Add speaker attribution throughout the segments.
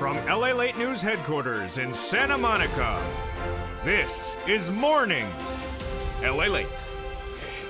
Speaker 1: From LALATE News headquarters in Santa Monica, this is Mornings LALATE.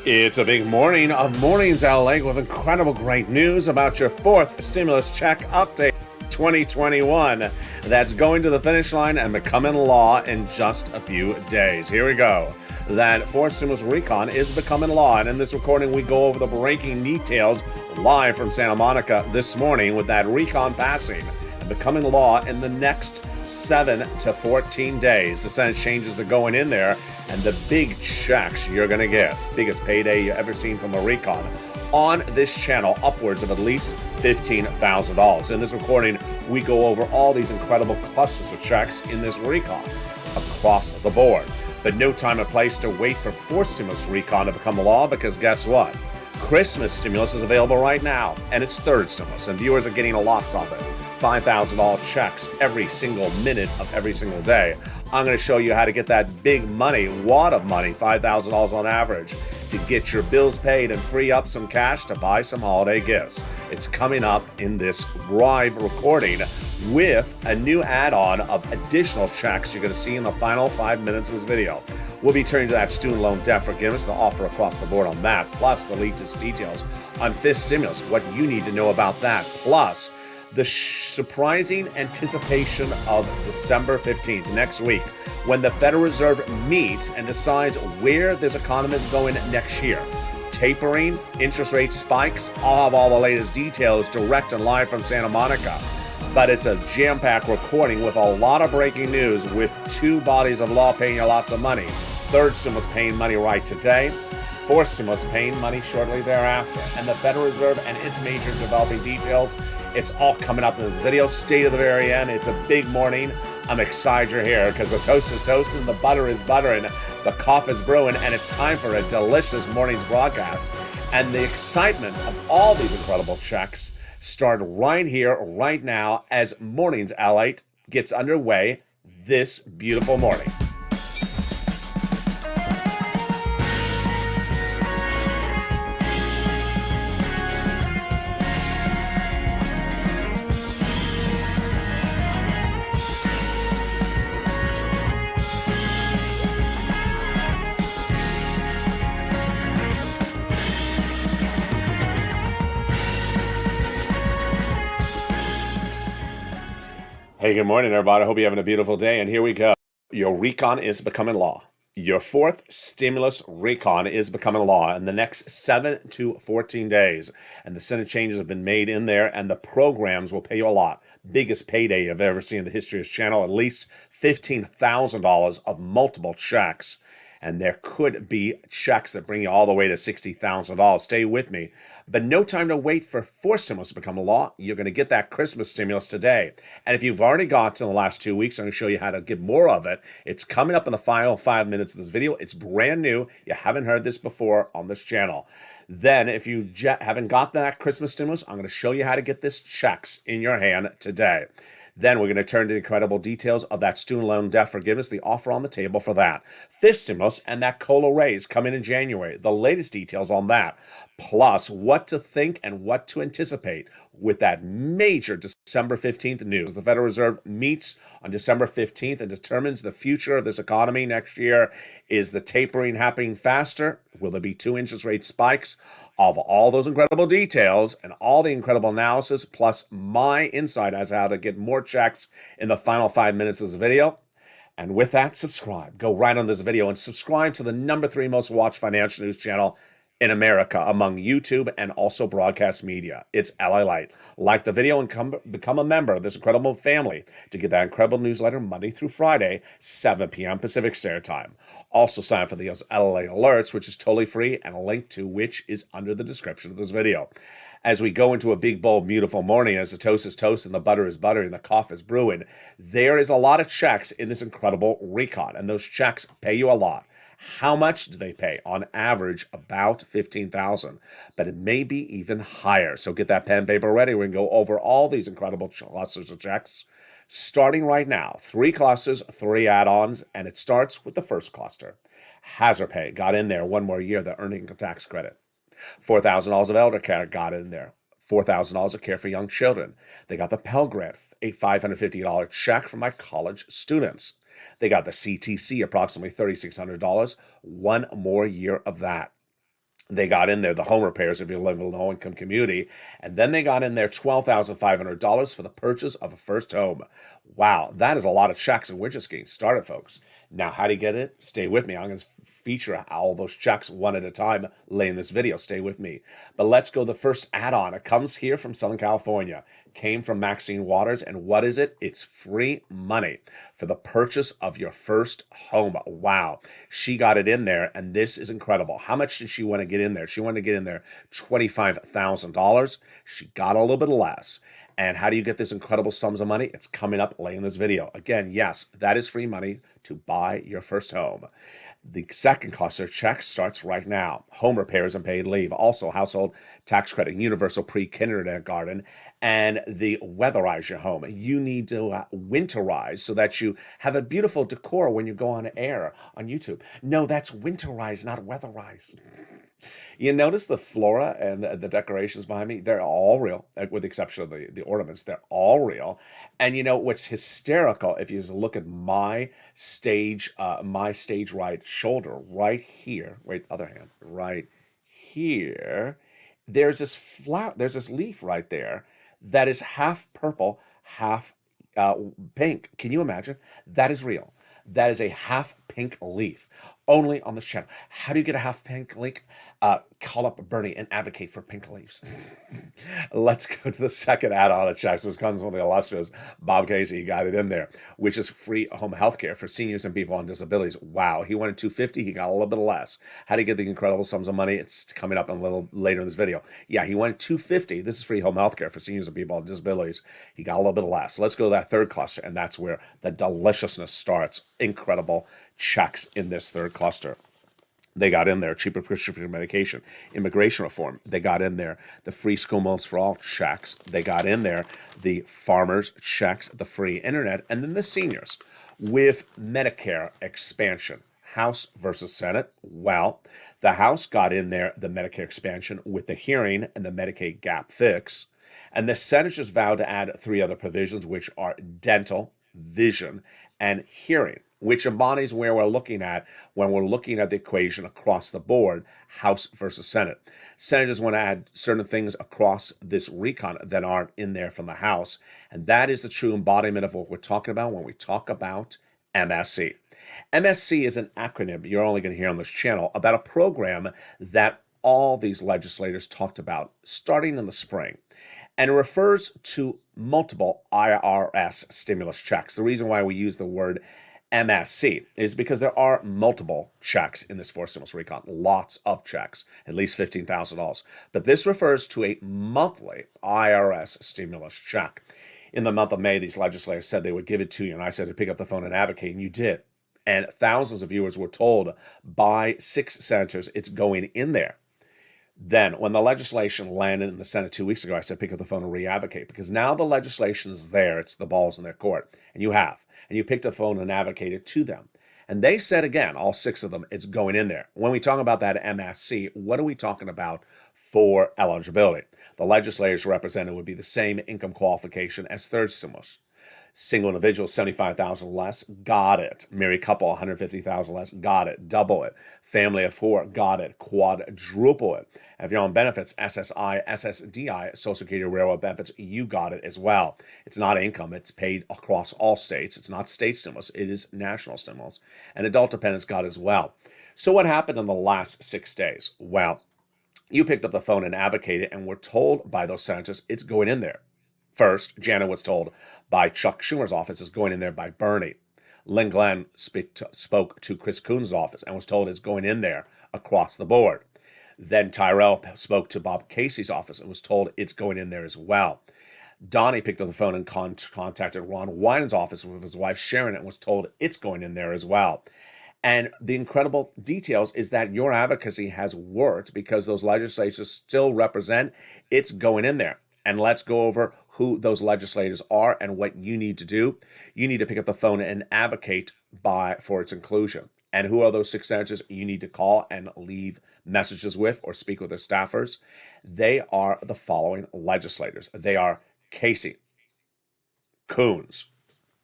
Speaker 2: It's a big morning of Mornings LA with incredible great news about your fourth stimulus check update 2021 that's going to the finish line and becoming law in just a few days. Here we go. That fourth stimulus recon is becoming law, and in this recording we go over the breaking details live from Santa Monica this morning with that recon passing and becoming law in the next 7 to 14 days. The Senate changes that are going in there and the big checks you're going to get. Biggest payday you've ever seen from a recon. On this channel, upwards of at least $15,000. In this recording, we go over all these incredible clusters of checks in this recon across the board. But no time or place to wait for fourth stimulus recon to become law, because guess what? Christmas stimulus is available right now, and it's third stimulus, and viewers are getting lots of it. $5,000 checks every single minute of every single day. I'm going to show you how to get that big money, wad of money, $5,000 on average, to get your bills paid and free up some cash to buy some holiday gifts. It's coming up in this live recording with a new add-on of additional checks you're going to see in the final 5 minutes of this video. We'll be turning to that student loan debt forgiveness, the offer across the board on that, plus the latest details on fifth stimulus, what you need to know about that, plus the surprising anticipation of December 15th, next week, when the Federal Reserve meets and decides where this economy is going next year. Tapering, interest rate spikes, I'll have all the latest details direct and live from Santa Monica. But it's a jam-packed recording with a lot of breaking news with two bodies of law paying you lots of money. Third stimulus paying money right today. Fourth stimulus paying money shortly thereafter. And the Federal Reserve and its major developing details, it's all coming up in this video. Stay to the very end. It's a big morning. I'm excited you're here because the toast is toasting, the butter is buttering, the coffee is brewing, and it's time for a delicious morning's broadcast. And the excitement of all these incredible checks start right here, right now, as Mornings LALATE gets underway this beautiful morning. Hey, good morning, everybody. I hope you're having a beautiful day, and here we go. Your recon is becoming law. Your fourth stimulus recon is becoming law in the next 7 to 14 days. And the Senate changes have been made in there, and the programs will pay you a lot. Biggest payday you've ever seen in the history of this channel, at least $15,000 of multiple checks. And there could be checks that bring you all the way to $60,000. Stay with me. But no time to wait for fourth stimulus to become a law. You're going to get that Christmas stimulus today. And if you've already got in the last 2 weeks, I'm going to show you how to get more of it. It's coming up in the final 5 minutes of this video. It's brand new. You haven't heard this before on this channel. Then, if you haven't got that Christmas stimulus, I'm going to show you how to get this checks in your hand today. Then we're going to turn to the incredible details of that student loan debt forgiveness, the offer on the table for that. Fifth stimulus and that COLA raise coming in January. The latest details on that. Plus, what to think and what to anticipate with that major December 15th news. The Federal Reserve meets on December 15th and determines the future of this economy next year. Is the tapering happening faster? Will there be 2 interest rate spikes? Of all those incredible details and all the incredible analysis, plus my insight as how to get more checks in the final 5 minutes of this video. And with that, subscribe. Go right on this video and subscribe to the #3 most watched financial news channel in America among YouTube and also broadcast media. It's LALATE. Like the video and become a member of this incredible family to get that incredible newsletter Monday through Friday, 7 p.m. Pacific Standard Time. Also sign up for the LALATE alerts, which is totally free, and a link to which is under the description of this video. As we go into a big, bold, beautiful morning, as the toast is toast and the butter is butter and the coffee is brewing, there is a lot of checks in this incredible recon, and those checks pay you a lot. How much do they pay? On average, about $15,000, but it may be even higher. So get that pen and paper ready. We're going to go over all these incredible clusters of checks, starting right now. 3 clusters, 3 add-ons, and it starts with the first cluster. Hazard pay got in there 1 more year, the earned income tax credit. $4,000 of elder care got in there. $4,000 of care for young children. They got the Pell Grant, a $550 check for my college students. They got the CTC, approximately $3,600, one more year of that. They got in there the home repairs if you live in a low-income community, and then they got in there $12,500 for the purchase of a first home. Wow, that is a lot of checks, and we're just getting started, folks. Now, how do you get it? Stay with me. I'm going to feature all those checks one at a time later in this video. Stay with me. But let's go the first add-on. It comes here from Southern California. Came from Maxine Waters, and what is it? It's free money for the purchase of your first home. Wow. She got it in there, and this is incredible. How much did she want to get in there? She wanted to get in there $25,000. She got a little bit less. And how do you get this incredible sums of money? It's coming up later in this video. Again, yes, that is free money to buy your first home. The second cluster check starts right now. Home repairs and paid leave. Also, household tax credit, universal pre-kindergarten, and the weatherize your home. You need to winterize so that you have a beautiful decor when you go on air on YouTube. No, that's winterize, not weatherize. You notice the flora and the decorations behind me? They're all real, with the exception of the ornaments. They're all real. And you know what's hysterical, if you look at my stage right shoulder, right here, wait, other hand, right here, there's this leaf right there that is half purple, half pink. Can you imagine? That is real. That is a half pink leaf, only on this channel. How do you get a half pink leaf? Call up Bernie and advocate for pink leaves. Let's go to the second add-on of checks, which comes from the illustrious Bob Casey. He got it in there, which is free home health care for seniors and people on disabilities. Wow, he wanted $250. He got a little bit less. How do you get the incredible sums of money? It's coming up a little later in this video. Yeah, he wanted $250. This is free home health care for seniors and people on disabilities. He got a little bit less. Let's go to that third cluster, and that's where the deliciousness starts. Incredible checks in this third cluster. They got in there cheaper prescription medication, immigration reform. They got in there the free school meals for all checks. They got in there the farmers checks, the free internet, and then the seniors with Medicare expansion. House versus Senate. Well, the House got in there the Medicare expansion with the hearing and the Medicaid gap fix. And the Senate just vowed to add three other provisions, which are dental, vision, and hearing, which embodies where we're looking at when we're looking at the equation across the board, House versus Senate. Senators want to add certain things across this recon that aren't in there from the House, and that is the true embodiment of what we're talking about when we talk about MSC. MSC is an acronym you're only going to hear on this channel about a program that all these legislators talked about starting in the spring. And it refers to multiple IRS stimulus checks. The reason why we use the word MSC is because there are multiple checks in this fourth stimulus recon, lots of checks, at least $15,000. But this refers to a monthly IRS stimulus check. In the month of May, these legislators said they would give it to you, and I said to pick up the phone and advocate, and you did. And thousands of viewers were told by 6 senators it's going in there. Then, when the legislation landed in the Senate 2 weeks ago, I said, pick up the phone and re-advocate, because now the legislation is there. It's the ball's in their court, and you have. And you picked up the phone and advocated to them. And they said, again, all 6 of them, it's going in there. When we talk about that MSC, what are we talking about for eligibility? The legislators represented would be the same income qualification as third stimulus. Single individual, $75,000 less, got it. Married couple, $150,000 less, got it. Double it. Family of 4, got it. Quadruple it. If you're on benefits, SSI, SSDI, Social Security Railroad benefits, you got it as well. It's not income. It's paid across all states. It's not state stimulus. It is national stimulus. And adult dependents got it as well. So what happened in the last 6 days? Well, you picked up the phone and advocated and were told by those senators it's going in there. First, Janet was told by Chuck Schumer's office it's going in there by Bernie. Lynn Glenn spoke to Chris Coons' office and was told it's going in there across the board. Then Tyrell spoke to Bob Casey's office and was told it's going in there as well. Donnie picked up the phone and contacted Ron Wyden's office with his wife Sharon and was told it's going in there as well. And the incredible details is that your advocacy has worked because those legislators still represent it's going in there. And let's go over who those legislators are and what you need to do. You need to pick up the phone and advocate for its inclusion. And who are those 6 senators you need to call and leave messages with or speak with their staffers? They are the following legislators. They are Casey, Coons,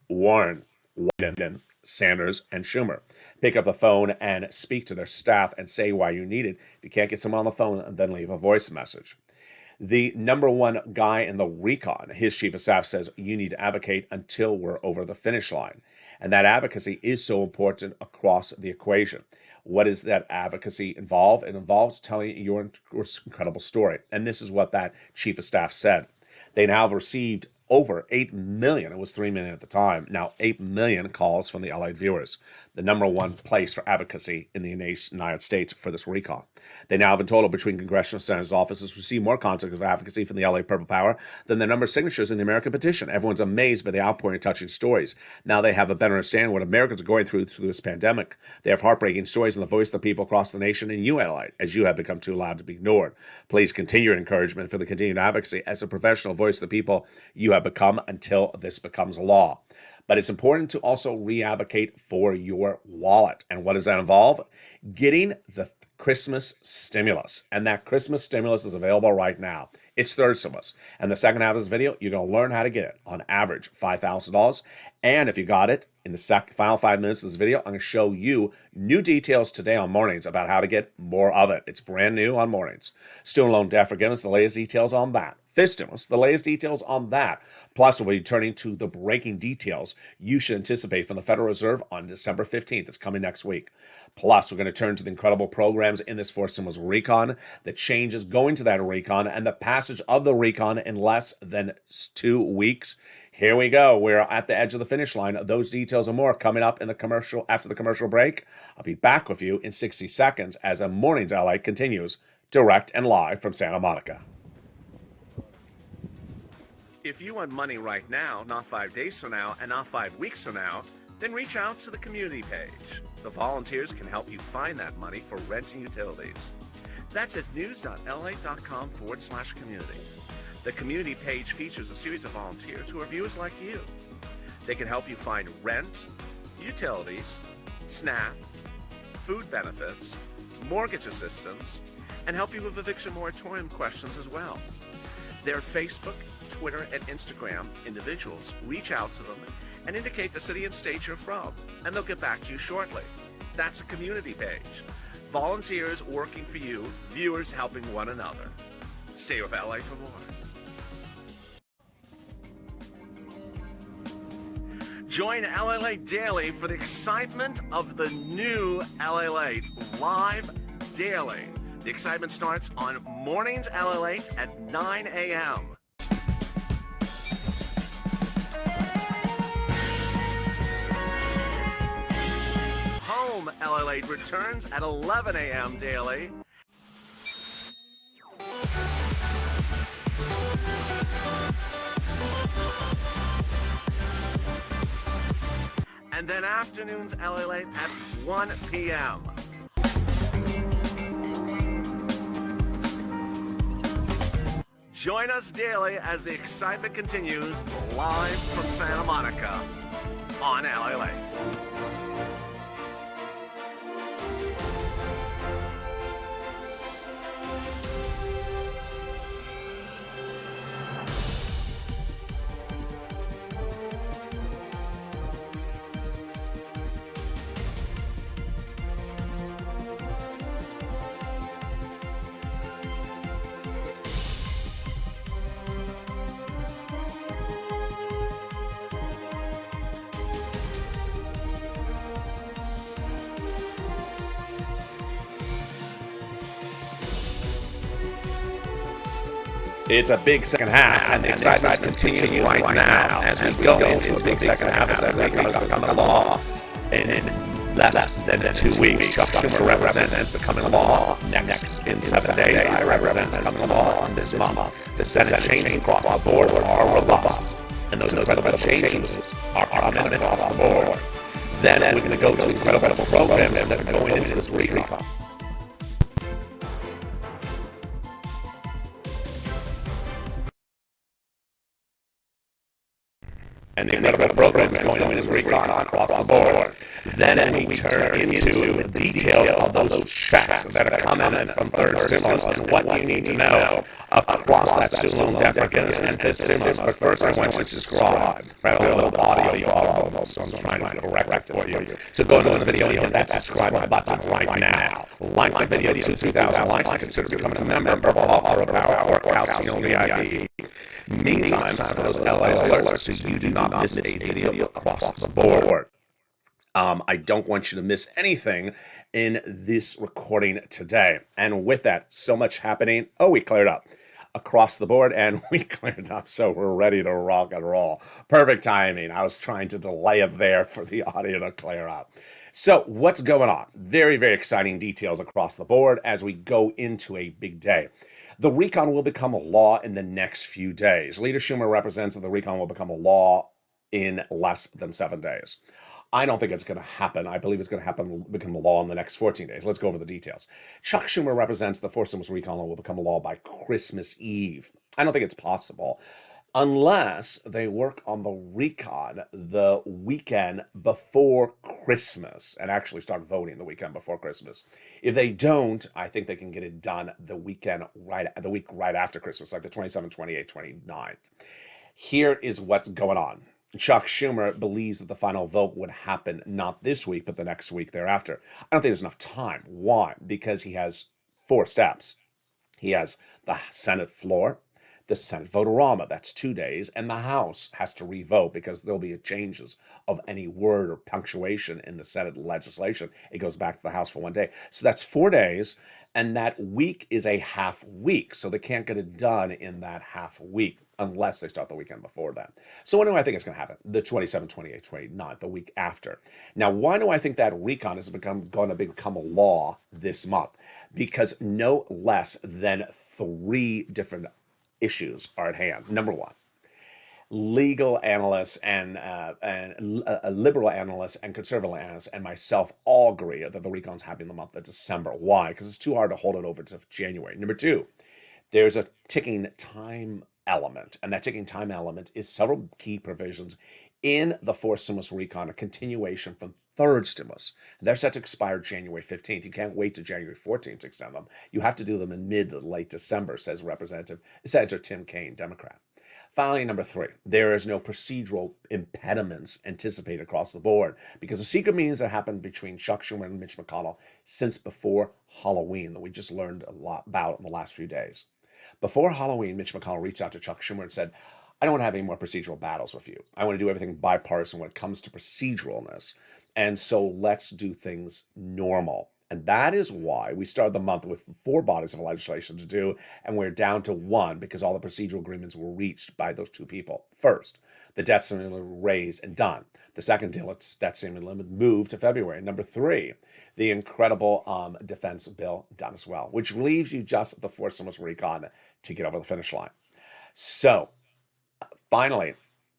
Speaker 2: Warren, Wyden, Sanders, and Schumer. Pick up the phone and speak to their staff and say why you need it. If you can't get someone on the phone, then leave a voice message. The number one guy in the recon, his chief of staff says you need to advocate until we're over the finish line. And that advocacy is so important across the equation. What does that advocacy involve? It involves telling your incredible story. And this is what that chief of staff said. They now have received over 8 million, it was 3 million at the time, now 8 million calls from the LA viewers, the number one place for advocacy in the United States for this recall. They now have in total between congressional senators' offices received more contact of advocacy from the LA Purple Power than the number of signatures in the American petition. Everyone's amazed by the outpouring of touching stories. Now they have a better understanding what Americans are going through this pandemic. They have heartbreaking stories in the voice of the people across the nation, and you, LA, as you have become too loud to be ignored. Please continue your encouragement for the continued advocacy as a professional voice of the people you have become until this becomes law. But it's important to also re-advocate for your wallet. And what does that involve? Getting the Christmas stimulus. And that Christmas stimulus is available right now. It's Thursdays. And the second half of this video, you're going to learn how to get it. On average, $5,000. And if you got it, in the final 5 minutes of this video, I'm going to show you new details today on mornings about how to get more of it. It's brand new on mornings. Student loan debt forgiveness, the latest details on that. Fifth stimulus, the latest details on that. Plus, we'll be turning to the breaking details you should anticipate from the Federal Reserve on December 15th. It's coming next week. Plus, we're going to turn to the incredible programs in this fourth stimulus recon, the changes going to that recon, and the passage of the recon in less than 2 weeks. Here we go. We're at the edge of the finish line. Those details and more coming up in the commercial after the commercial break. I'll be back with you in 60 seconds as a Mornings LA continues direct and live from Santa Monica.
Speaker 3: If you want money right now, not 5 days from now, and not 5 weeks from now, then reach out to the community page. The volunteers can help you find that money for rent and utilities. That's at news.la.com/community. The community page features a series of volunteers who are viewers like you. They can help you find rent, utilities, SNAP, food benefits, mortgage assistance, and help you with eviction moratorium questions as well. Their Facebook, Twitter, and Instagram individuals reach out to them and indicate the city and state you're from, and they'll get back to you shortly. That's a community page. Volunteers working for you, viewers helping one another. Stay with LA for more. Join LALATE Daily for the excitement of the new LALATE live daily. The excitement starts on Mornings LALATE at 9 a.m. Home LALATE returns at 11 a.m. daily. And then afternoons LALATE at 1 p.m. Join us daily as the excitement continues live from Santa Monica on LALATE.
Speaker 2: It's a big second half, and the excitement continues right now as we go into a big second half as they come to law. And in less than 2 weeks, Chuck Schumer represents the coming law. Next, in 7 days, I represent the coming law this month. The Senate changes across the board are robust, and those incredible changes are coming across the board. Then we're going to go to incredible programs that are going into this recall. and the incredible programs going on in recon across the board. Then we turn into the details of those checks that are coming from third stimulus and what you need to know across that student loan debt forgiveness and fifth stimulus. But first, I want you to subscribe. Right, a little audio of those, so I'm trying to correct it for you. So go to the video and hit that subscribe button right now. Like the video to 2,000 likes and consider becoming a member of our Workouts VIP. Meantime, for those LA alerts so you do not miss a video across the board. I don't want you to miss anything in this recording today. And with that, so much happening. Oh, we cleared up across the board and we cleared up. So we're ready to rock and roll. Perfect timing. I was trying to delay it there for the audio to clear up. So what's going on? Very, very exciting details across the board as we go into a big day. The recon will become a law in the next few days. Leader Schumer represents that the recon will become a law in less than 7 days. I don't think it's going to happen. I believe it's going to become a law in the next 14 days. Let's go over the details. Chuck Schumer represents the forced stimulus recon law will become a law by Christmas Eve. I don't think it's possible unless they work on the recon the weekend before Christmas and actually start voting the weekend before Christmas. If they don't, I think they can get it done the week right after Christmas, like the 27th, 28th, 29th. Here is what's going on. Chuck Schumer believes that the final vote would happen not this week, but the next week thereafter. I don't think there's enough time. Why? Because he has 4 steps. He has the Senate floor, the Senate vote-a-rama, that's 2 days, and the House has to re-vote because there'll be changes of any word or punctuation in the Senate legislation. It goes back to the House for 1 day. So that's 4 days, and that week is a half week, so they can't get it done in that half week unless they start the weekend before that. So when do I think it's going to happen? The 27th, 28th, 29th, the week after. Now, why do I think that recon is going to become a law this month? Because no less than 3 different issues are at hand. Number one, legal analysts and liberal analysts and conservative analysts and myself all agree that the recon's happening in the month of December. Why? Because it's too hard to hold it over to January. Number two, there's a ticking time element, and that ticking time element is several key provisions in the fourth stimulus recon, a continuation from third stimulus. They're set to expire January 15th. You can't wait to January 14th to extend them. You have to do them in mid to late December, says Senator Tim Kaine, Democrat. Finally, number 3, there is no procedural impediments anticipated across the board because of secret meetings that happened between Chuck Schumer and Mitch McConnell since before Halloween that we just learned a lot about in the last few days. Before Halloween, Mitch McConnell reached out to Chuck Schumer and said, I don't want to have any more procedural battles with you. I want to do everything bipartisan when it comes to proceduralness. And so let's do things normal. And that is why we started the month with 4 bodies of legislation to do, and we're down to 1 because all the procedural agreements were reached by those 2 people. First, the debt ceiling limit raised and done. The second deal, it's debt ceiling limit moved to February. Number 3, the incredible defense bill done as well, which leaves you just the fourth stimulus recon to get over the finish line. So, finally,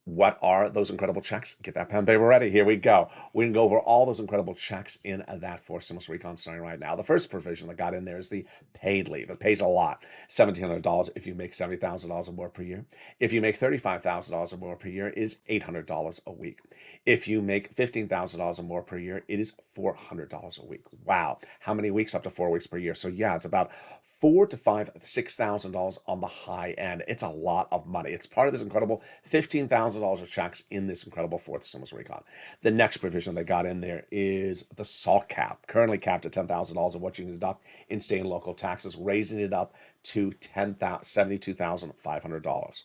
Speaker 2: what are those incredible checks? Get that pen and paper ready. Here we go. We can go over all those incredible checks in that fourth stimulus recon starting right now. The first provision that got in there is the paid leave. It pays a lot, $1,700 if you make $70,000 or more per year. If you make $35,000 or more per year, it is $800 a week. If you make $15,000 or more per year, it is $400 a week. Wow. How many weeks? Up to 4 weeks per year. So yeah, it's about $4,000 to $6,000 on the high end. It's a lot of money. It's part of this incredible $15,000 of checks in this incredible fourth stimulus recon. The next provision they got in there is the SALT cap, currently capped at $10,000 of what you can deduct in state and local taxes, raising it up to $72,500.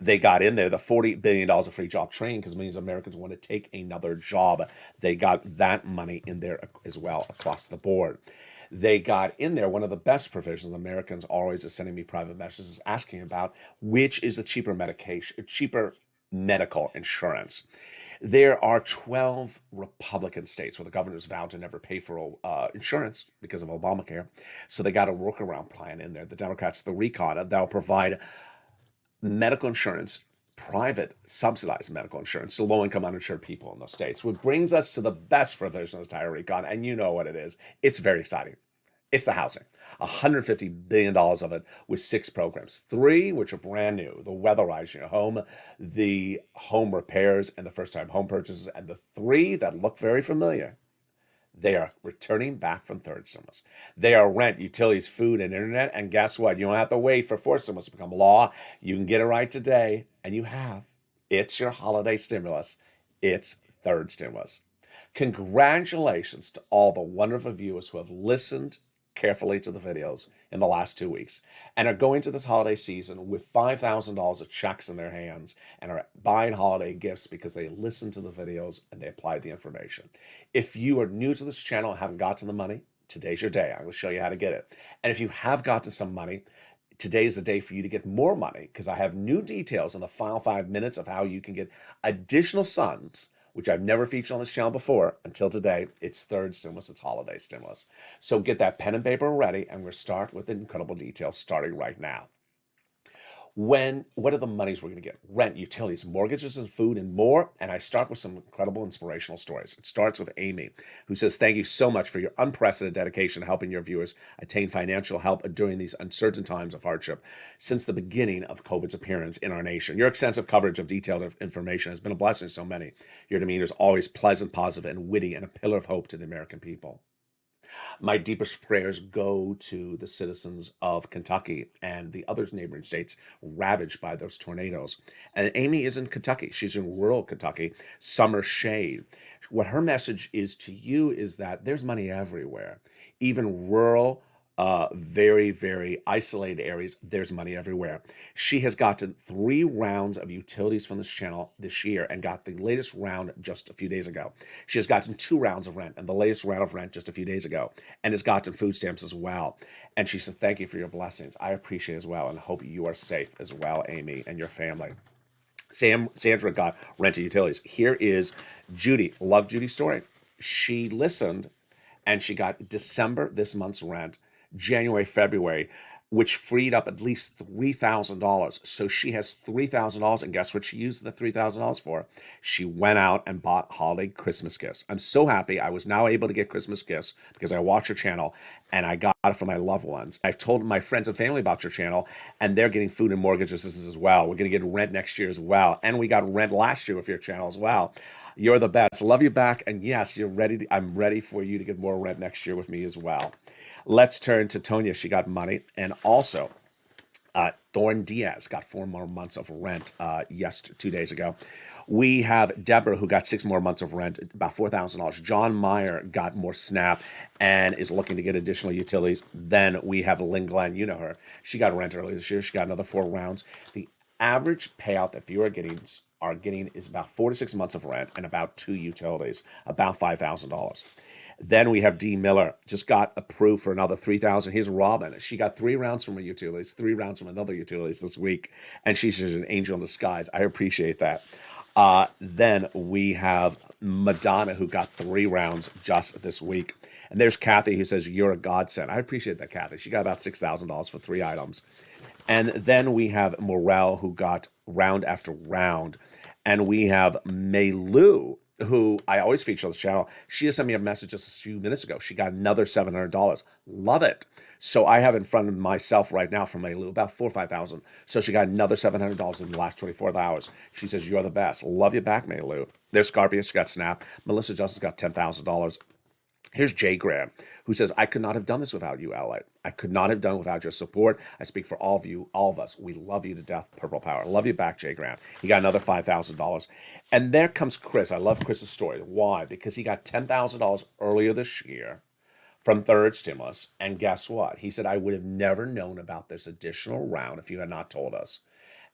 Speaker 2: They got in there the $40 billion of free job training because millions of Americans want to take another job. They got that money in there as well across the board. They got in there one of the best provisions Americans always are sending me private messages asking about, which is the cheaper medical insurance. There are 12 Republican states where the governors vowed to never pay for insurance because of Obamacare. So they got a workaround plan in there. The Democrats, the recon, that will provide medical insurance, private subsidized medical insurance to low-income uninsured people in those states, which brings us to the best provision of the entire recon, and you know what it is. It's very exciting. It's the housing. $150 billion of it with 6 programs. 3, which are brand new: the weatherizing your home, the home repairs, and the first-time home purchases. And the 3 that look very familiar, they are returning back from third stimulus. They are rent, utilities, food, and internet. And guess what? You don't have to wait for fourth stimulus to become law. You can get it right today, and you have. It's your holiday stimulus. It's third stimulus. Congratulations to all the wonderful viewers who have listened carefully to the videos in the last 2 weeks and are going to this holiday season with $5,000 of checks in their hands and are buying holiday gifts because they listened to the videos and they applied the information. If you are new to this channel and haven't gotten the money, today's your day. I'm going to show you how to get it. And if you have gotten some money, today is the day for you to get more money, because I have new details in the final 5 minutes of how you can get additional sums, which I've never featured on this channel before until today. It's third stimulus, it's holiday stimulus. So get that pen and paper ready, and we're start with the incredible details starting right now. What are the monies we're going to get? Rent, utilities, mortgages, and food, and more. And I start with some incredible inspirational stories. It starts with Amy, who says, "Thank you so much for your unprecedented dedication to helping your viewers attain financial help during these uncertain times of hardship since the beginning of COVID's appearance in our nation. Your extensive coverage of detailed information has been a blessing to so many. Your demeanor is always pleasant, positive, and witty, and a pillar of hope to the American people. My deepest prayers go to the citizens of Kentucky and the other neighboring states ravaged by those tornadoes." And Amy is in Kentucky. She's in rural Kentucky, summer shade. What her message is to you is that there's money everywhere, even rural, very, very isolated areas. There's money everywhere. She has gotten 3 rounds of utilities from this channel this year and got the latest round just a few days ago. She has gotten 2 rounds of rent and the latest round of rent just a few days ago, and has gotten food stamps as well. And she said, "Thank you for your blessings. I appreciate it as well, and hope you are safe as well, Amy, and your family." Sandra got rent and utilities. Here is Judy. Love Judy's story. She listened and she got December, this month's rent, January, February, which freed up at least $3,000. So she has $3,000, and guess what she used the $3,000 for? She went out and bought holiday Christmas gifts. I'm so happy I was now able to get Christmas gifts because I watch your channel and I got it for my loved ones. I've told my friends and family about your channel, and they're getting food and mortgages as well. We're going to get rent next year as well, and we got rent last year with your channel as well. You're the best. Love you back, and yes, you're ready. I'm ready for you to get more rent next year with me as well. Let's turn to Tonya. She got money. And also, Thorn Diaz got 4 more months of rent 2 days ago. We have Deborah, who got 6 more months of rent, about $4,000. John Meyer got more SNAP and is looking to get additional utilities. Then we have Lynn Glenn. You know her. She got rent earlier this year. She got another 4 rounds. The average payout that you are getting is about 4 to 6 months of rent and about 2 utilities, about $5,000. Then we have Dee Miller, just got approved for another $3,000. Here's Robin. She got 3 rounds from her utilities, 3 rounds from another utilities this week, and she's just an angel in disguise. I appreciate that. Then we have Madonna, who got 3 rounds just this week. And there's Kathy, who says, "You're a godsend." I appreciate that, Kathy. She got about $6,000 for 3 items. And then we have Morel, who got round after round. And we have Meilu, who I always feature on this channel. She just sent me a message just a few minutes ago. She got another $700. Love it. So I have in front of myself right now from Meilu about $4,000 or $5,000. So she got another $700 in the last 24 hours. She says, "You're the best." Love you back, Meilu. There's Scarpia. She got Snap. Melissa Justice got $10,000. Here's Jay Graham, who says, "I could not have done this without you, LA. I could not have done it without your support. I speak for all of you, all of us. We love you to death, Purple Power." Love you back, Jay Graham. He got another $5,000. And there comes Chris. I love Chris's story. Why? Because he got $10,000 earlier this year from third stimulus. And guess what? He said, "I would have never known about this additional round if you had not told us."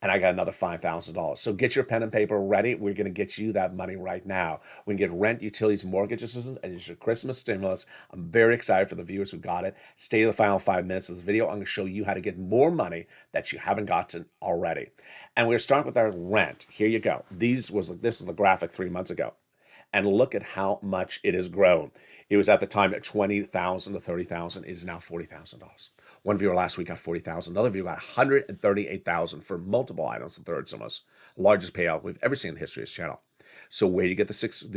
Speaker 2: And I got another $5,000. So get your pen and paper ready. We're going to get you that money right now. We can get rent, utilities, mortgage assistance, and it's your Christmas stimulus. I'm very excited for the viewers who got it. Stay to the final 5 minutes of this video. I'm going to show you how to get more money that you haven't gotten already. And we're going to start with our rent. Here you go. This was the graphic 3 months ago. And look at how much it has grown. It was at the time at $20,000 to $30,000. It is now $40,000. One viewer last week got $40,000. Another viewer got $138,000 for multiple items in third stimulus. Largest payout we've ever seen in the history of this channel. So where do you get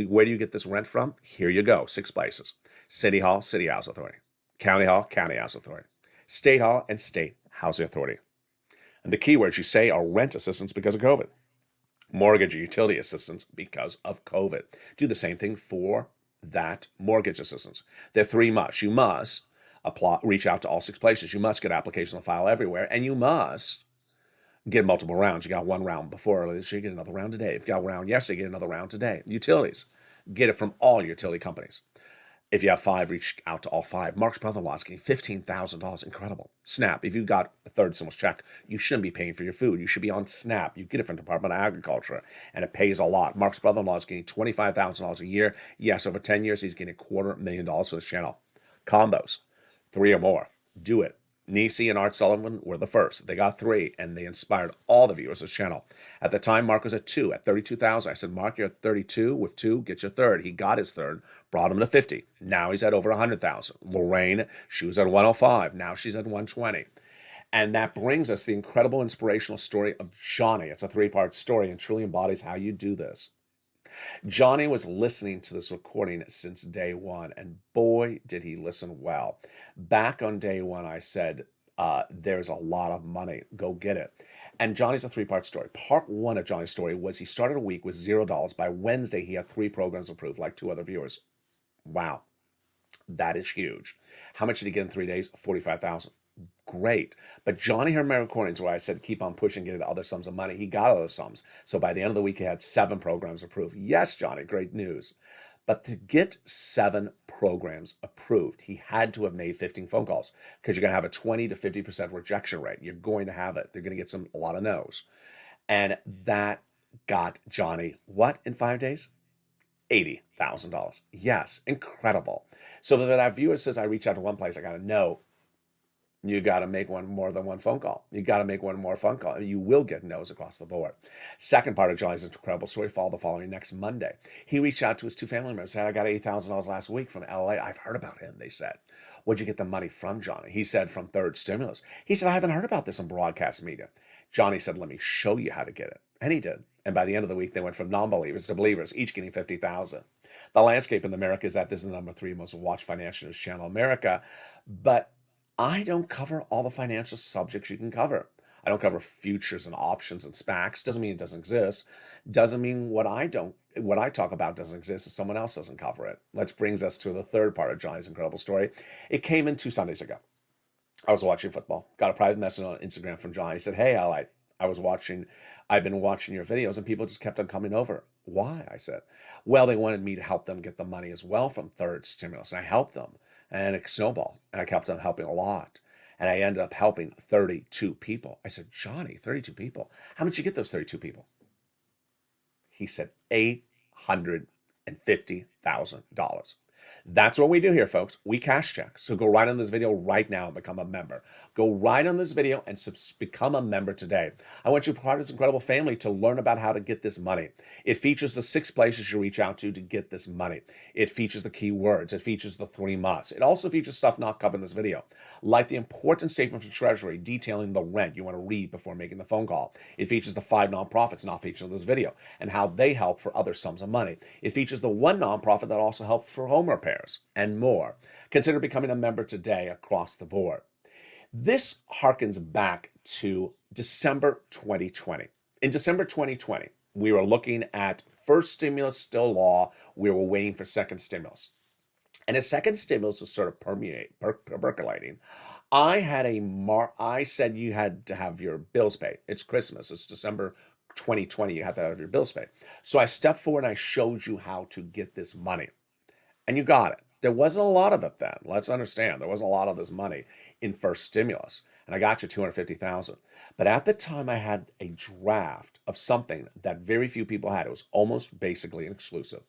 Speaker 2: where do you get this rent from? Here you go. 6 places: City Hall, City House Authority, County Hall, County Housing Authority. State Hall and State Housing Authority. And the keywords you say are rent assistance because of COVID, mortgage or utility assistance because of COVID. Do the same thing for that mortgage assistance. There are 3 musts. You must apply, reach out to all 6 places. You must get applications on file everywhere, and you must get multiple rounds. You got 1 round before earlier this year, get another round today. If you got 1 round yesterday, get another round today. Utilities, get it from all utility companies. If you have 5, reach out to all 5. Mark's brother-in-law is getting $15,000. Incredible. SNAP. If you've got a third stimulus check, you shouldn't be paying for your food. You should be on SNAP. You get it from Department of Agriculture, and it pays a lot. Mark's brother-in-law is getting $25,000 a year. Yes, over 10 years, he's getting $250,000 for this channel. Combos, 3 or more. Do it. Nisi and Art Sullivan were the first. They got 3, and they inspired all the viewers of this channel. At the time, Mark was at 2, at 32,000. I said, Mark, you're at 32. With 2, get your third. He got his third, brought him to 50. Now he's at over 100,000. Lorraine, she was at 105. Now she's at 120. And that brings us the incredible inspirational story of Johnny. It's a 3-part story and truly embodies how you do this. Johnny was listening to this recording since day 1, and boy, did he listen well. Back on day 1, I said, there's a lot of money. Go get it. And Johnny's a 3-part story. Part 1 of Johnny's story was he started a week with $0. By Wednesday, he had 3 programs approved, like 2 other viewers. Wow. That is huge. How much did he get in 3 days? $45,000. Great. But Johnny heard my recordings where I said, keep on pushing, get other sums of money. He got other sums. So by the end of the week, he had 7 programs approved. Yes, Johnny, great news. But to get 7 programs approved, he had to have made 15 phone calls because you're going to have a 20 to 50% rejection rate. You're going to have it. They're going to get a lot of no's. And that got Johnny, what, in 5 days? $80,000. Yes, incredible. So that viewer says, I reach out to one place, I got to know. You got to make more than 1 phone call. You got to make 1 more phone call. You will get no's across the board. Second part of Johnny's incredible story followed the following next Monday. He reached out to his 2 family members, said, I got $8,000 last week from LA. I've heard about him, they said. Where'd you get the money from, Johnny? He said, from third stimulus. He said, I haven't heard about this in broadcast media. Johnny said, let me show you how to get it. And he did. And by the end of the week, they went from non-believers to believers, each getting $50,000. The landscape in America is that this is the number 3 most watched financial news channel in America. But I don't cover all the financial subjects you can cover. I don't cover futures and options and SPACs. Doesn't mean it doesn't exist. Doesn't mean what I talk about doesn't exist if someone else doesn't cover it. That brings us to the third part of Johnny's incredible story. It came in 2 Sundays ago. I was watching football. Got a private message on Instagram from Johnny. He said, hey, LALATE, I've been watching your videos and people just kept on coming over. Why? I said, well, they wanted me to help them get the money as well from third stimulus. And I helped them. And it snowballed, and I kept on helping a lot. And I ended up helping 32 people. I said, Johnny, 32 people. How much did you get those 32 people? He said, $850,000. That's what we do here, folks. We cash check. So go right on this video right now and become a member. Go right on this video and become a member today. I want you to be part of this incredible family to learn about how to get this money. It features the 6 places you reach out to get this money. It features the keywords. It features the 3 musts. It also features stuff not covered in this video, like the important statement from Treasury detailing the rent you want to read before making the phone call. It features the 5 nonprofits not featured in this video and how they help for other sums of money. It features the 1 nonprofit that also helps for home repairs and more. Consider becoming a member today across the board. This harkens back to December 2020. In December 2020, we were looking at first stimulus still law. We were waiting for second stimulus. And as second stimulus was sort of percolating, I said you had to have your bills paid. It's Christmas. It's December 2020. You have to have your bills paid. So I stepped forward and I showed you how to get this money. And you got it. There wasn't a lot of it then. Let's understand. There wasn't a lot of this money in first stimulus. And I got you $250,000. But at the time, I had a draft of something that very few people had. It was almost basically an exclusive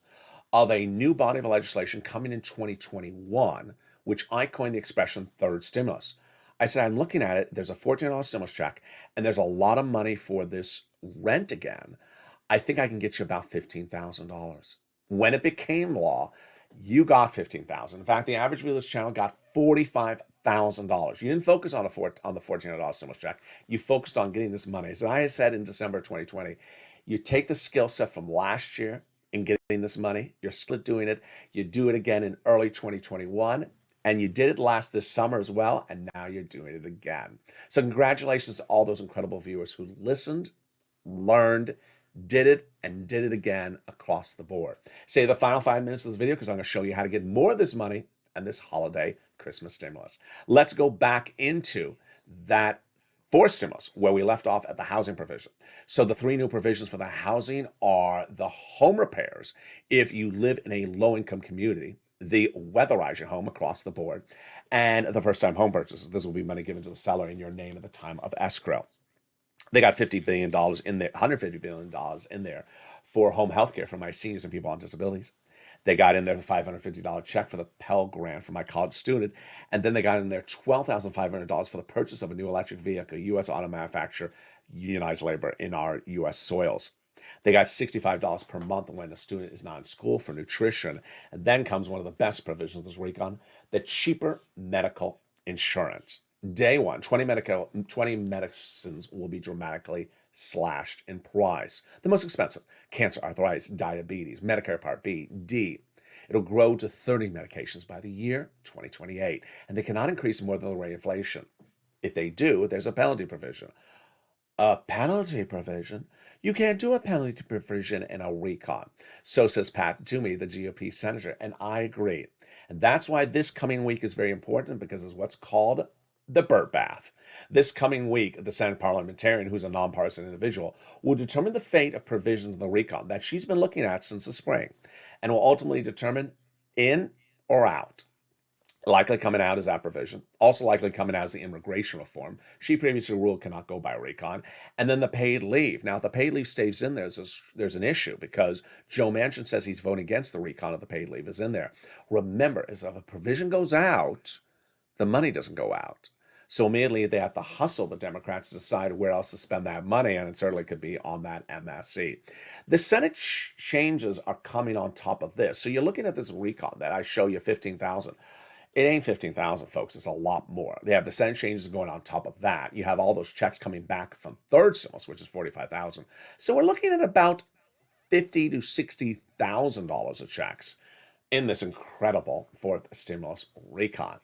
Speaker 2: of a new body of legislation coming in 2021, which I coined the expression third stimulus. I said, I'm looking at it. There's a $14 stimulus check, and there's a lot of money for this rent again. I think I can get you about $15,000. When it became law, you got $15,000. In fact, the average viewer of this channel got $45,000. You didn't focus on the $14 stimulus check. You focused on getting this money. As I said in December 2020, you take the skill set from last year in getting this money. You're skilled at doing it. You do it again in early 2021. And you did it this summer as well, and now you're doing it again. So congratulations to all those incredible viewers who listened, learned, did it, and did it again across the board. Say the final 5 minutes of this video because I'm going to show you how to get more of this money and this holiday Christmas stimulus. Let's go back into that fourth stimulus where we left off at the housing provision. So the three new provisions for the housing are the home repairs if you live in a low-income community, the weatherize your home across the board, and the first-time home purchases. This will be money given to the seller in your name at the time of escrow. They got $50 billion in there, $150 billion in there for home health care for my seniors and people on disabilities. They got in there the $550 check for the Pell Grant for my college student. And then they got in there $12,500 for the purchase of a new electric vehicle, U.S. auto manufacturer, unionized labor in our U.S. soils. They got $65 per month when a student is not in school for nutrition. And then comes one of the best provisions this week on the cheaper medical insurance. Day one, 20 medicines will be dramatically slashed in price. The most expensive, cancer, arthritis, diabetes, Medicare Part B, D. It'll grow to 30 medications by the year 2028, and they cannot increase more than the rate of inflation. If they do, there's a penalty provision. A penalty provision? You can't do a penalty provision in a recon. So says Pat Toomey, the GOP senator, and I agree. And that's why this coming week is very important, because it's what's called the Burt Bath. This coming week, the Senate parliamentarian, who's a nonpartisan individual, will determine the fate of provisions in the recon that she's been looking at since the spring, and will ultimately determine in or out. Likely coming out is that provision. Also likely coming out is the immigration reform. She previously ruled cannot go by recon. And then the paid leave. Now, if the paid leave stays in there, there's an issue, because Joe Manchin says he's voting against the recon of the paid leave is in there. Remember, if a provision goes out, the money doesn't go out. So immediately they have to hustle the Democrats to decide where else to spend that money, and it certainly could be on that MSC. The Senate changes are coming on top of this. So you're looking at this recon that I show you 15,000. It ain't 15,000, folks. It's a lot more. They have the Senate changes going on top of that. You have all those checks coming back from third stimulus, which is 45,000. So we're looking at about $50,000 to $60,000 of checks in this incredible fourth stimulus recon.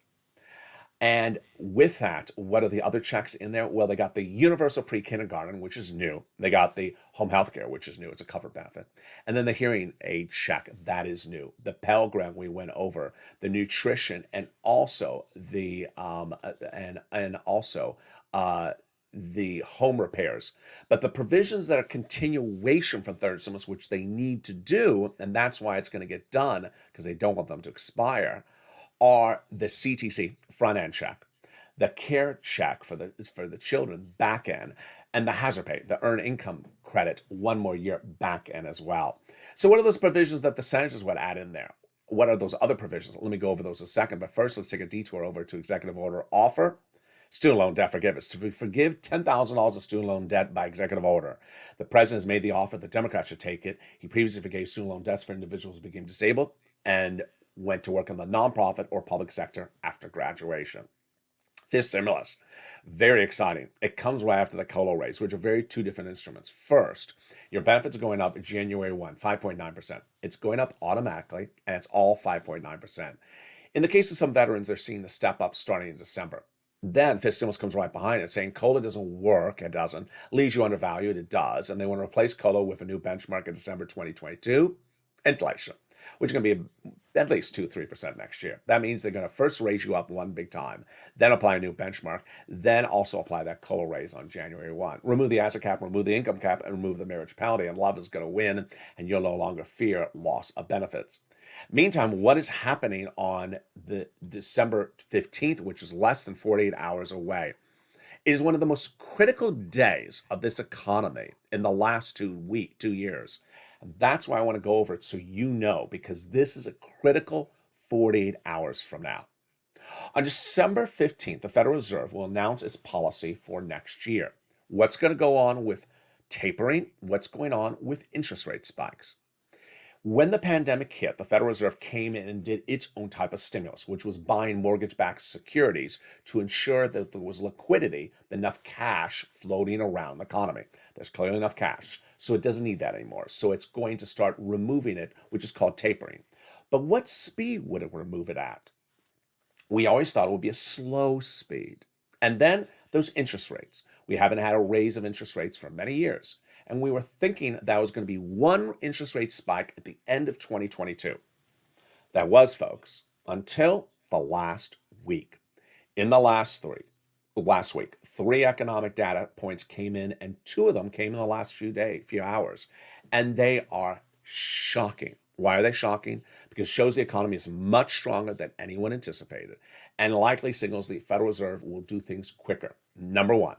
Speaker 2: And with that, what are the other checks in there? Well, they got the universal pre-kindergarten, which is new. They got the home health care, which is new. It's a covered benefit. And then the hearing aid check, that is new. The Pell Grant we went over, the nutrition, and also the the home repairs. But the provisions that are continuation from third stimulus, which they need to do, and that's why it's going to get done, because they don't want them to expire, are the CTC front end check, the care check for the children back end, and the hazard pay, the earned income credit, one more year back end as well. So what are those provisions that the senators would add in there? What are those other provisions? Let me go over those in a second. But first, let's take a detour over to executive order offer. Student loan debt forgiveness. To forgive $10,000 of student loan debt by executive order. The president has made the offer. The Democrats should take it. He previously forgave student loan debts for individuals who became disabled and went to work in the nonprofit or public sector after graduation. Fifth stimulus, very exciting. It comes right after the COLA raise, which are two different instruments. First, your benefits are going up January 1, 5.9%. It's going up automatically, and it's all 5.9%. In the case of some veterans, they're seeing the step up starting in December. Then fifth stimulus comes right behind it, saying COLA doesn't work. It doesn't. Leaves you undervalued. It does. And they want to replace COLA with a new benchmark in December 2022, inflation, which is going to be at least 2-3% next year. That means they're going to first raise you up one big time, then apply a new benchmark, then also apply that COLA raise on January 1. Remove the asset cap, remove the income cap, and remove the marriage penalty, and love is going to win, and you'll no longer fear loss of benefits. Meantime, what is happening on the December 15th, which is less than 48 hours away, is one of the most critical days of this economy in the last 2 years. And that's why I want to go over it so you know, because this is a critical 48 hours from now. On December 15th, the Federal Reserve will announce its policy for next year. What's going to go on with tapering? What's going on with interest rate spikes? When the pandemic hit, the Federal Reserve came in and did its own type of stimulus, which was buying mortgage-backed securities to ensure that there was liquidity, enough cash floating around the economy. There's clearly enough cash, so it doesn't need that anymore. So it's going to start removing it, which is called tapering. But what speed would it remove it at? We always thought it would be a slow speed. And then those interest rates. We haven't had a raise of interest rates for many years. And we were thinking that was going to be one interest rate spike at the end of 2022. That was, folks, until the last week. In the last week, three economic data points came in, and two of them came in the last few hours. And they are shocking. Why are they shocking? Because it shows the economy is much stronger than anyone anticipated and likely signals the Federal Reserve will do things quicker. Number one,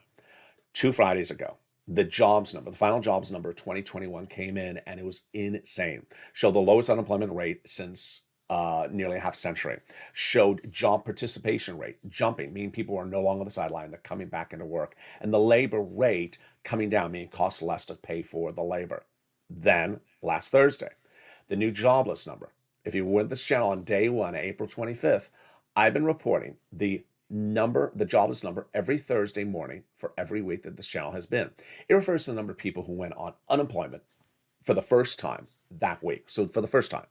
Speaker 2: 2 Fridays ago, the final jobs number of 2021 came in, and it was insane. Showed the lowest unemployment rate since nearly a half century. Showed job participation rate jumping, meaning people are no longer on the sideline, they're coming back into work. And the labor rate coming down, meaning it costs less to pay for the labor. Then, last Thursday, the new jobless number. If you were with this channel on day one, April 25th, I've been reporting the jobless number every Thursday morning for every week that this channel has been. It refers to the number of people who went on unemployment for the first time that week. So for the first time,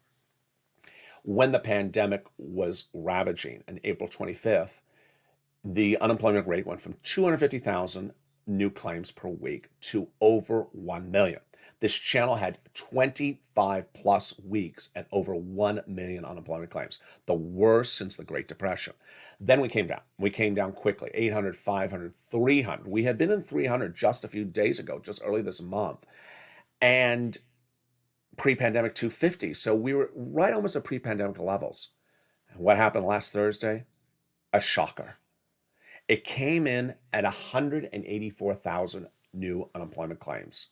Speaker 2: when the pandemic was ravaging on April 25th, the unemployment rate went from 250,000 new claims per week to over 1 million. This channel had 25 plus weeks at over 1 million unemployment claims, the worst since the Great Depression. Then we came down. We came down quickly, 800, 500, 300. We had been in 300 just a few days ago, just early this month. And pre-pandemic 250. So we were right almost at pre-pandemic levels. And what happened last Thursday? A shocker. It came in at 184,000 new unemployment claims,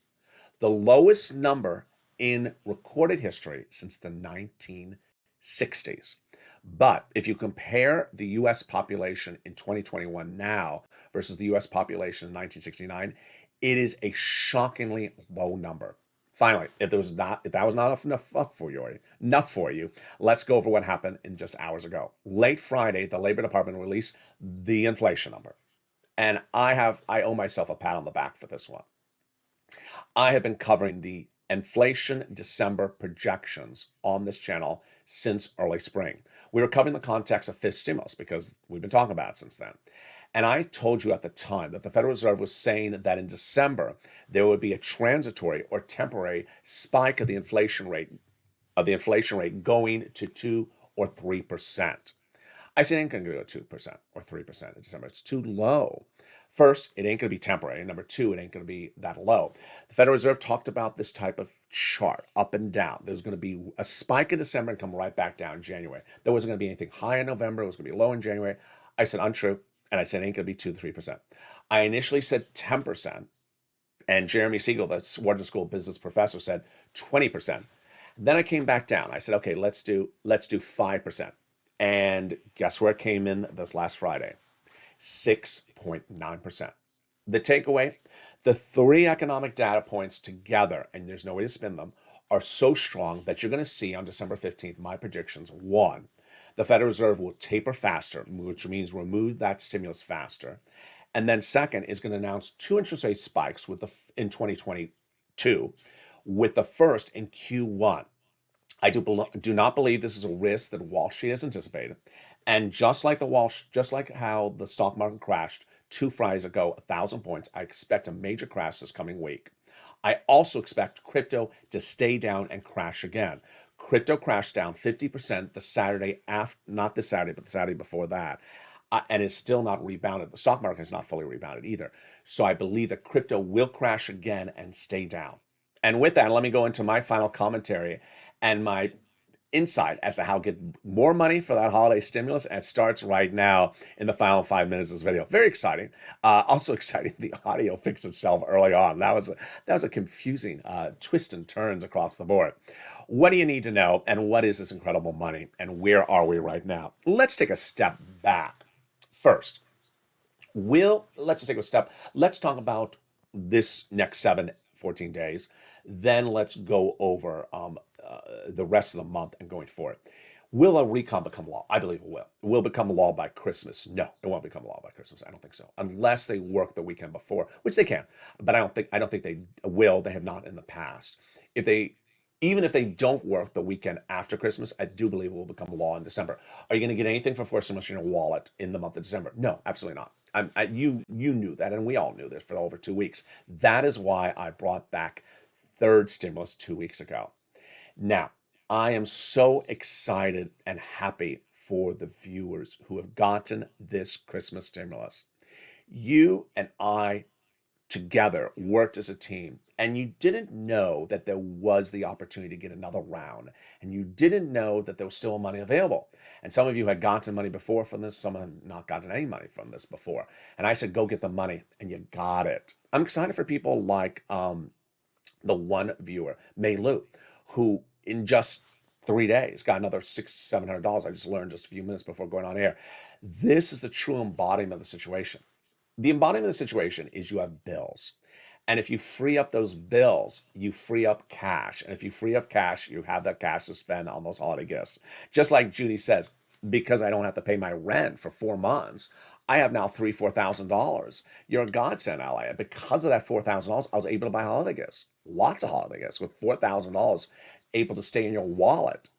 Speaker 2: the lowest number in recorded history since the 1960s. But if you compare the U.S. population in 2021 now versus the U.S. population in 1969, it is a shockingly low number. Finally, if that was not enough for you, let's go over what happened in just hours ago. Late Friday, the Labor Department released the inflation number. And I owe myself a pat on the back for this one. I have been covering the inflation December projections on this channel since early spring. We were covering the context of fifth stimulus because we've been talking about it since then. And I told you at the time that the Federal Reserve was saying that in December, there would be a transitory or temporary spike of the inflation rate going to 2 or 3%. I said it ain't going to go 2% or 3% in December. It's too low. First, it ain't going to be temporary. And number two, it ain't going to be that low. The Federal Reserve talked about this type of chart, up and down. There's going to be a spike in December and come right back down in January. There wasn't going to be anything high in November. It was going to be low in January. I said untrue. And I said it ain't going to be 2 to 3%. I initially said 10%. And Jeremy Siegel, the Wharton School business professor, said 20%. Then I came back down. I said, okay, let's do 5%. And guess where it came in this last Friday? 6.9%. The takeaway, the three economic data points together, and there's no way to spin them, are so strong that you're going to see on December 15th, my predictions. One, the Federal Reserve will taper faster, which means remove that stimulus faster. And then second is going to announce two interest rate spikes in 2022, with the first in Q1. I do not believe this is a risk that Wall Street has anticipated. And just like how the stock market crashed 2 Fridays ago, 1,000 points, I expect a major crash this coming week. I also expect crypto to stay down and crash again. Crypto crashed down 50% the Saturday after, not this Saturday, but the Saturday before that, and is still not rebounded. The stock market has not fully rebounded either. So I believe that crypto will crash again and stay down. And with that, let me go into my final commentary and my insight as to how to get more money for that holiday stimulus. And it starts right now in the final 5 minutes of this video. Very exciting. Also exciting, the audio fixed itself early on. That was a confusing twist and turns across the board. What do you need to know? And what is this incredible money? And where are we right now? Let's take a step back. First, let's talk about this next 14 days. Then let's go over the rest of the month and going forward. Will a recon become law? I believe it will. It will become law by Christmas. No, it won't become law by Christmas. I don't think so. Unless they work the weekend before, which they can. But I don't think they will. They have not in the past. If Even if they don't work the weekend after Christmas, I do believe it will become law in December. Are you going to get anything for fourth stimulus in your wallet in the month of December? No, absolutely not. You knew that, and we all knew this for over 2 weeks. That is why I brought back third stimulus 2 weeks ago. Now, I am so excited and happy for the viewers who have gotten this Christmas stimulus. You and I together worked as a team, and you didn't know that there was the opportunity to get another round, and you didn't know that there was still money available. And some of you had gotten money before from this, some have not gotten any money from this before. And I said, go get the money, and you got it. I'm excited for people like the one viewer, Mei Lu, who in just 3 days got another $600-700. I just learned just a few minutes before going on air. This is the true embodiment of the situation. The embodiment of the situation is you have bills. And if you free up those bills, you free up cash. And if you free up cash, you have that cash to spend on those holiday gifts. Just like Judy says, because I don't have to pay my rent for 4 months, I have now $3,000-4,000. You're a godsend, ally. And because of that $4,000, I was able to buy holiday gifts. Lots of holiday gifts with $4,000 able to stay in your wallet.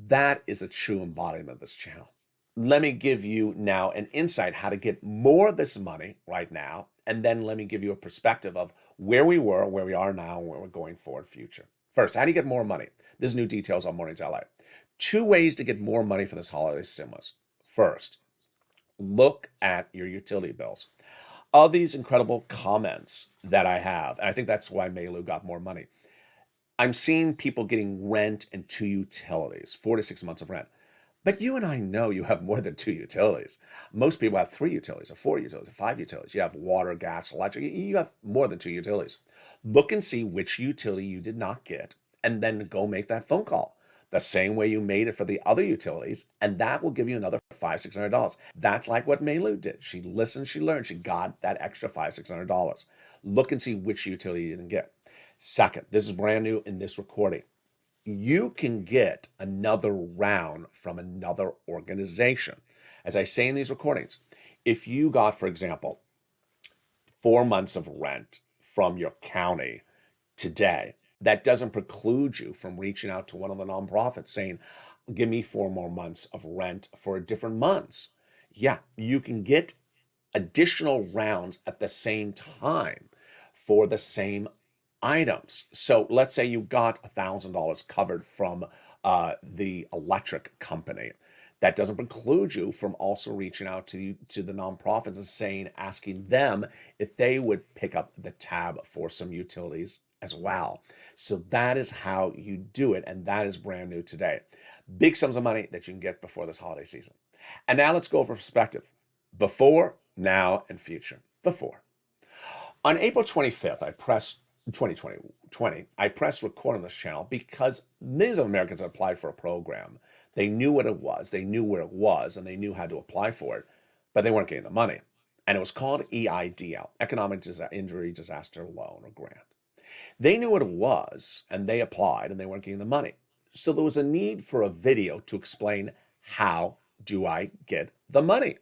Speaker 2: That is the true embodiment of this channel. Let me give you now an insight how to get more of this money right now, and then let me give you a perspective of where we were, where we are now, and where we're going forward future. First, how do you get more money? There's new details on Mornings LA. 2 ways to get more money for this holiday stimulus. First, look at your utility bills. Of these incredible comments that I have, and I think that's why Meilu got more money, I'm seeing people getting rent and 2 utilities, 4 to 6 months of rent. But you and I know you have more than 2 utilities. Most people have 3 utilities, or 4 utilities, or 5 utilities. You have water, gas, electric. You have more than 2 utilities. Look and see which utility you did not get, and then go make that phone call the same way you made it for the other utilities, and that will give you another $500-600. That's like what Meilu did. She listened, she learned, she got that extra $500-600. Look and see which utility you didn't get. Second, this is brand new in this recording. You can get another round from another organization. As I say in these recordings, if you got, for example, 4 months of rent from your county today, that doesn't preclude you from reaching out to one of the nonprofits saying, give me 4 more months of rent for different months. Yeah, you can get additional rounds at the same time for the same items. So let's say you got $1,000 covered from the electric company. That doesn't preclude you from also reaching out to the nonprofits and saying, asking them if they would pick up the tab for some utilities as well. So that is how you do it, and that is brand new today. Big sums of money that you can get before this holiday season. And now let's go over perspective. Before, now, and future. Before. On April 25th, I pressed 2020, I pressed record on this channel because millions of Americans had applied for a program. They knew what it was, they knew where it was, and they knew how to apply for it, but they weren't getting the money. And it was called EIDL, Economic Injury Disaster Loan or Grant. They knew what it was, and they applied, and they weren't getting the money. So there was a need for a video to explain, how do I get the money?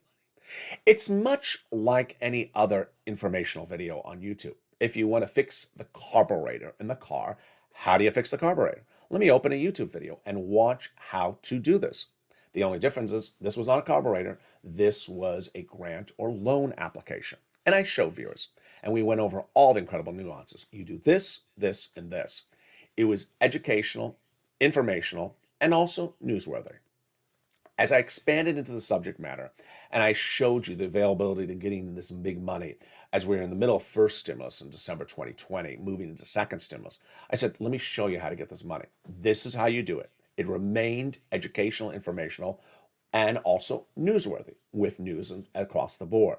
Speaker 2: It's much like any other informational video on YouTube. If you want to fix the carburetor in the car, how do you fix the carburetor? Let me open a YouTube video and watch how to do this. The only difference is this was not a carburetor. This was a grant or loan application. And I showed viewers, and we went over all the incredible nuances. You do this, this, and this. It was educational, informational, and also newsworthy. As I expanded into the subject matter, and I showed you the availability to getting this big money, as we were in the middle of first stimulus in December 2020, moving into second stimulus, I said, let me show you how to get this money. This is how you do it. It remained educational, informational, and also newsworthy, with news across the board.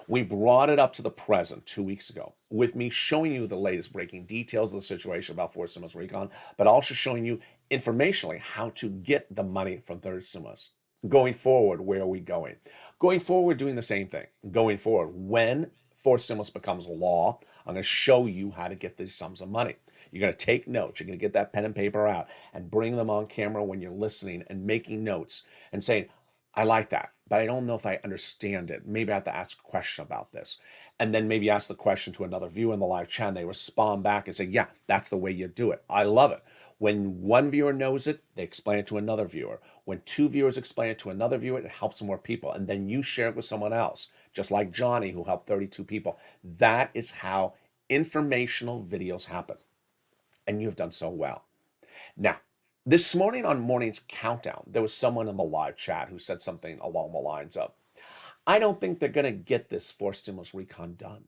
Speaker 2: We brought it up to the present 2 weeks ago with me showing you the latest breaking details of the situation about fourth stimulus recon, but also showing you informationally how to get the money from third stimulus. Going forward, where are we going? Going forward, doing the same thing. Going forward, when fourth stimulus becomes law, I'm going to show you how to get these sums of money. You're going to take notes. You're going to get that pen and paper out and bring them on camera when you're listening and making notes and saying, I like that. but I don't know if I understand it. Maybe I have to ask a question about this. And then maybe ask the question to another viewer in the live chat, and they respond back and say, yeah, that's the way you do it. I love it. When one viewer knows it, they explain it to another viewer. When two viewers explain it to another viewer, it helps more people. And then you share it with someone else, just like Johnny, who helped 32 people. That is how informational videos happen. And you've done so well. Now, this morning on Morning's Countdown, there was someone in the live chat who said something along the lines of, I don't think they're going to get this forced stimulus recon done.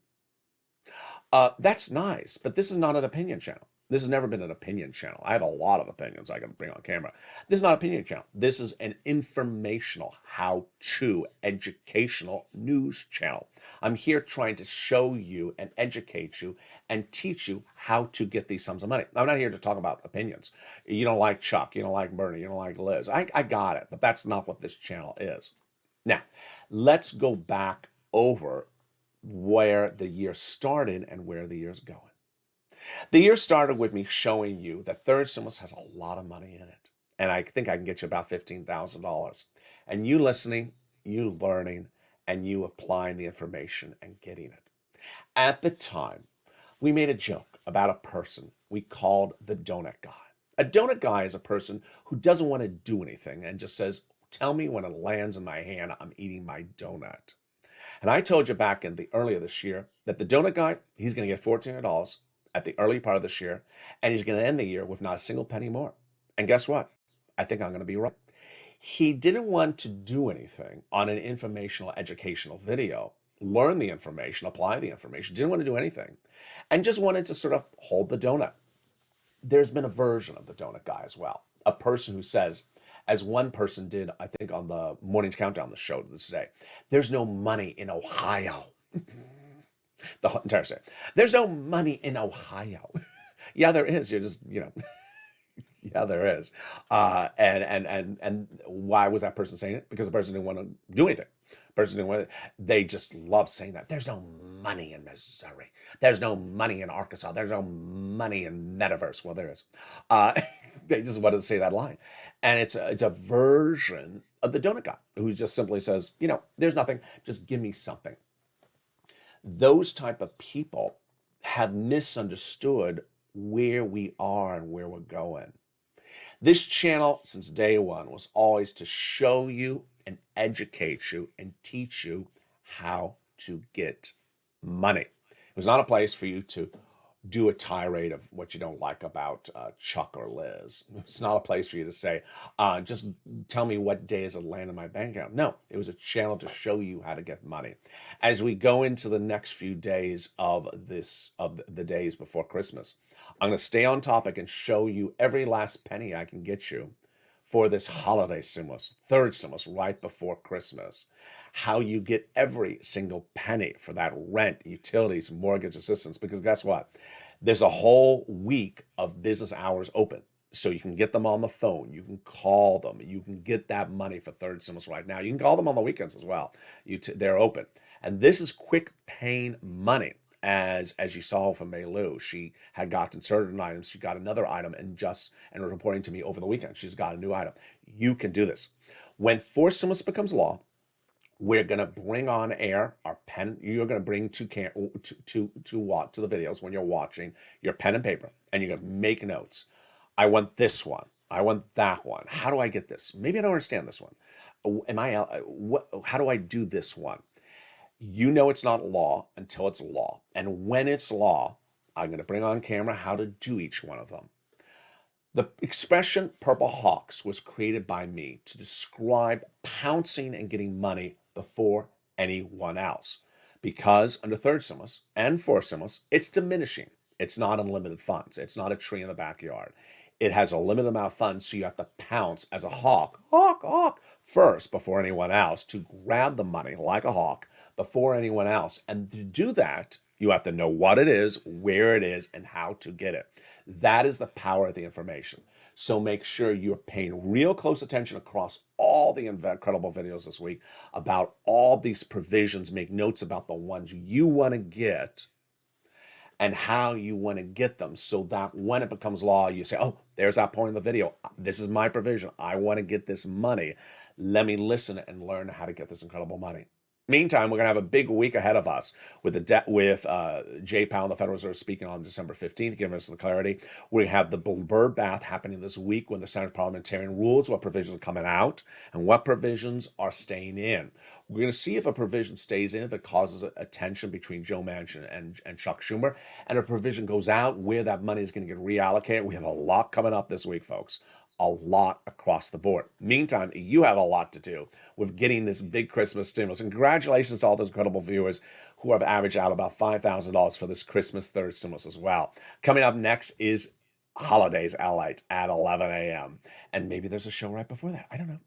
Speaker 2: That's nice, but this is not an opinion channel. This has never been an opinion channel. I have a lot of opinions I can bring on camera. This is not an opinion channel. This is an informational, how-to, educational news channel. I'm here trying to show you and educate you and teach you how to get these sums of money. I'm not here to talk about opinions. You don't like Chuck, you don't like Bernie, you don't like Liz. I got it, but that's not what this channel is. Now, let's go back over where the year started and where the year's going. The year started with me showing you that third stimulus has a lot of money in it. And I think I can get you about $15,000. And you listening, you learning, and you applying the information and getting it. At the time, we made a joke about a person we called the donut guy. A donut guy is a person who doesn't want to do anything and just says, tell me when it lands in my hand, I'm eating my donut. And I told you back in the earlier this year that the donut guy, he's going to get $1,400 at the early part of this year, and he's going to end the year with not a single penny more. And guess what? I think I'm going to be right. He didn't want to do anything on an informational, educational video, learn the information, apply the information, didn't want to do anything, and just wanted to sort of hold the donut. There's been a version of the donut guy as well. A person who says, as one person did, I think on the Morning's Countdown, the show today, there's no money in Ohio. The entire state. There's no money in Ohio. Yeah, there is. You're just, yeah, there is. And why was that person saying it? Because the person didn't want to do anything. They just love saying that. There's no money in Missouri. There's no money in Arkansas. There's no money in Metaverse. Well, there is. They just wanted to say that line. And it's a version of the donut guy who just simply says, there's nothing. Just give me something. Those type of people have misunderstood where we are and where we're going. This channel, since day one, was always to show you and educate you and teach you how to get money. It was not a place for you to do a tirade of what you don't like about Chuck or Liz. It's not a place for you to say, just tell me what day does it land in my bank account. No, it was a channel to show you how to get money. As we go into the next few days of the days before Christmas, I'm going to stay on topic and show you every last penny I can get you for this holiday stimulus, third stimulus right before Christmas. How you get every single penny for that rent, utilities, mortgage assistance, because guess what? There's a whole week of business hours open. So you can get them on the phone. You can call them. You can get that money for third stimulus right now. You can call them on the weekends as well. They're open. And this is quick paying money. As you saw from Mei Lu, she had gotten certain items. She got another item and reporting to me over the weekend. She's got a new item. You can do this. When forced stimulus becomes law, we're going to bring on air our pen. You're going to bring to the videos when you're watching your pen and paper, and you're going to make notes. I want this one. I want that one. How do I get this? Maybe I don't understand this one. How do I do this one? It's not law until it's law. And when it's law, I'm going to bring on camera how to do each one of them. The expression Purple Hawks was created by me to describe pouncing and getting money before anyone else. Because under third stimulus and fourth stimulus, it's diminishing. It's not unlimited funds. It's not a tree in the backyard. It has a limited amount of funds, so you have to pounce as a hawk, first before anyone else to grab the money like a hawk before anyone else. And to do that, you have to know what it is, where it is, and how to get it. That is the power of the information. So make sure you're paying real close attention across all the incredible videos this week about all these provisions. Make notes about the ones you want to get. and how you want to get them so that when it becomes law, you say, oh, there's that point in the video. This is my provision. I want to get this money. Let me listen and learn how to get this incredible money. Meantime, we're going to have a big week ahead of us with Jay Powell, the Federal Reserve, speaking on December 15th, giving us the clarity. We have the bird bath happening this week when the Senate parliamentarian rules what provisions are coming out and what provisions are staying in. We're going to see if a provision stays in, if it causes a tension between Joe Manchin and Chuck Schumer, and a provision goes out where that money is going to get reallocated. We have a lot coming up this week, folks. A lot across the board. Meantime, you have a lot to do with getting this big Christmas stimulus. And congratulations to all those incredible viewers who have averaged out about $5,000 for this Christmas third stimulus as well. Coming up next is Holidays LALATE at 11 a.m. And maybe there's a show right before that. I don't know.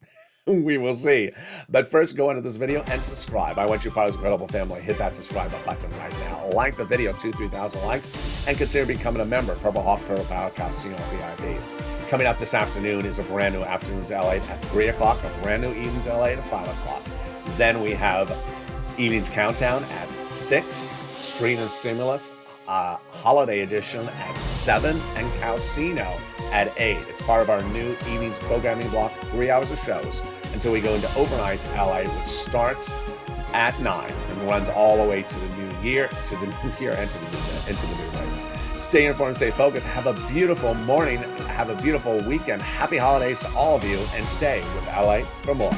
Speaker 2: We will see. But first, go into this video and subscribe. I want you part of this incredible family. Hit that subscribe button right now. Like the video, 3,000 likes, and consider becoming a member. Purple Hawk, Purple Power, Casino, VIP. Coming up this afternoon is a brand new Afternoons LALATE at 3 o'clock, a brand new Evenings LALATE at 5 o'clock. Then we have Evenings Countdown at 6, Street and Stimulus, Holiday Edition at 7, and Calcino at 8. It's part of our new evenings programming block, 3 hours of shows, until we go into Overnights LA, which starts at 9 and runs all the way to the new year, and into the new year. Stay informed, stay focused. Have a beautiful morning. Have a beautiful weekend. Happy holidays to all of you, and stay with LA for more.